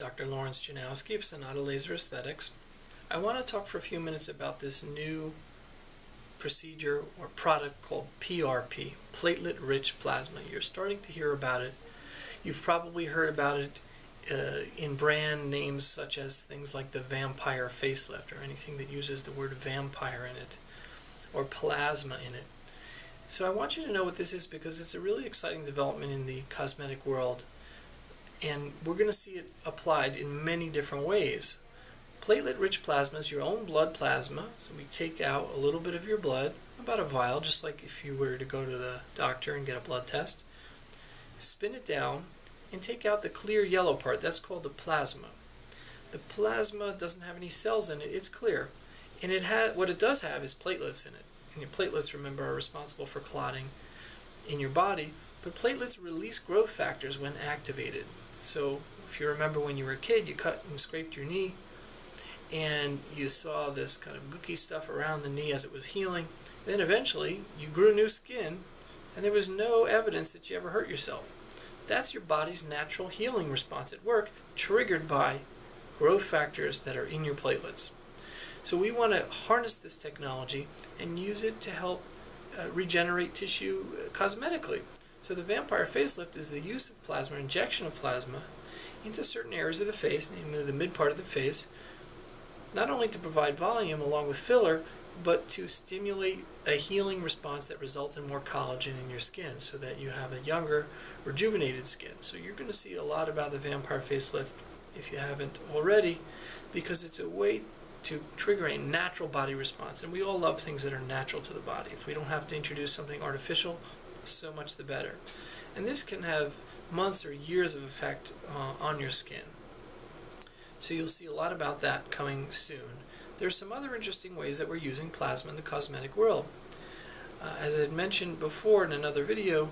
Dr. Lawrence Janowski of Sonata Laser Aesthetics. I want to talk for a few minutes about this new procedure or product called PRP, platelet-rich plasma. You're starting to hear about it. You've probably heard about it in brand names such as things like the vampire facelift or anything that uses the word vampire in it or plasma in it. So I want you to know what this is because it's a really exciting development in the cosmetic world, and we're going to see it applied in many different ways. Platelet-rich plasma is your own blood plasma, so we take out a little bit of your blood, about a vial, just like if you were to go to the doctor and get a blood test. Spin it down and take out the clear yellow part. That's called the plasma. The plasma doesn't have any cells in it. It's clear. And what it does have is platelets in it. And your platelets, remember, are responsible for clotting in your body. But platelets release growth factors when activated. So if you remember when you were a kid, you cut and scraped your knee, and you saw this kind of gooky stuff around the knee as it was healing. Then eventually you grew new skin, and there was no evidence that you ever hurt yourself. That's your body's natural healing response at work, triggered by growth factors that are in your platelets. So we want to harness this technology and use it to help regenerate tissue cosmetically. So the vampire facelift is the use of plasma, injection of plasma, into certain areas of the face, namely the mid part of the face, not only to provide volume along with filler, but to stimulate a healing response that results in more collagen in your skin so that you have a younger, rejuvenated skin. So you're going to see a lot about the vampire facelift if you haven't already, because it's a way to trigger a natural body response. And we all love things that are natural to the body. If we don't have to introduce something artificial, so much the better. And this can have months or years of effect on your skin. So you'll see a lot about that coming soon. There's some other interesting ways that we're using plasma in the cosmetic world. As I had mentioned before in another video,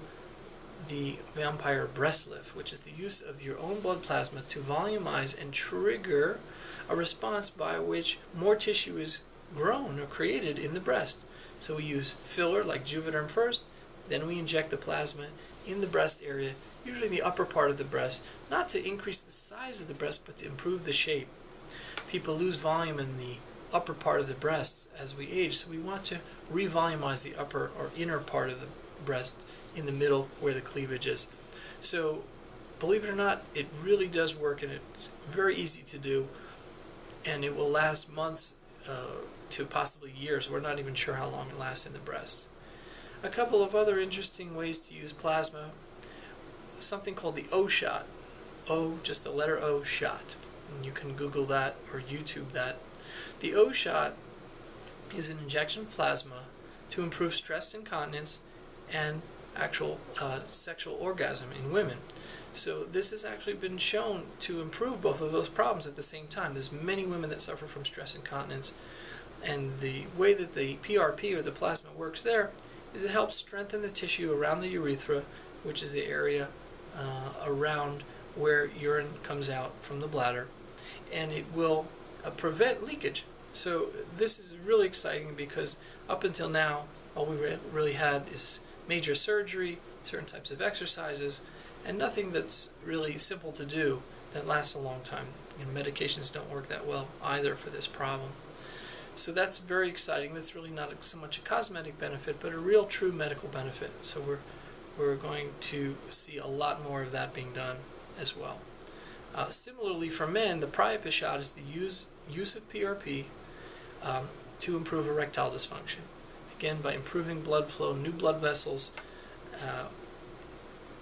the vampire breast lift, which is the use of your own blood plasma to volumize and trigger a response by which more tissue is grown or created in the breast. So we use filler like Juvederm first, then we inject the plasma in the breast area, usually the upper part of the breast, not to increase the size of the breast, but to improve the shape. People lose volume in the upper part of the breast as we age, so we want to revolumize the upper or inner part of the breast in the middle where the cleavage is. So believe it or not, it really does work, and it's very easy to do, and it will last months to possibly years. We're not even sure how long it lasts in the breast. A couple of other interesting ways to use plasma, something called the O shot. O, just the letter O, shot. And you can Google that or YouTube that. The O shot is an injection of plasma to improve stress incontinence and actual sexual orgasm in women. So this has actually been shown to improve both of those problems at the same time. There's many women that suffer from stress incontinence, and the way that the PRP or the plasma works there is it helps strengthen the tissue around the urethra, which is the area around where urine comes out from the bladder, and it will prevent leakage. So this is really exciting because up until now, all we really had is major surgery, certain types of exercises, and nothing that's really simple to do that lasts a long time. And medications don't work that well either for this problem. So that's very exciting. That's really not so much a cosmetic benefit, but a real true medical benefit. So we're going to see a lot more of that being done as well. Similarly for men, the priapus shot is the use of PRP to improve erectile dysfunction. Again, by improving blood flow, new blood vessels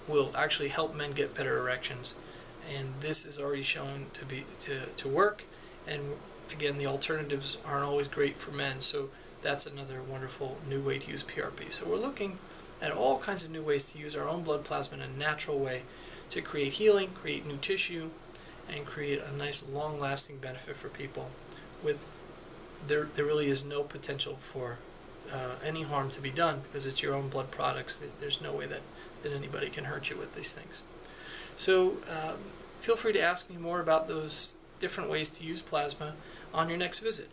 will actually help men get better erections. And this is already shown to work. And again, the alternatives aren't always great for men, so that's another wonderful new way to use PRP. So we're looking at all kinds of new ways to use our own blood plasma in a natural way to create healing, create new tissue, and create a nice long-lasting benefit for people. There really is no potential for any harm to be done because it's your own blood products. There's no way that anybody can hurt you with these things. So feel free to ask me more about those different ways to use plasma on your next visit.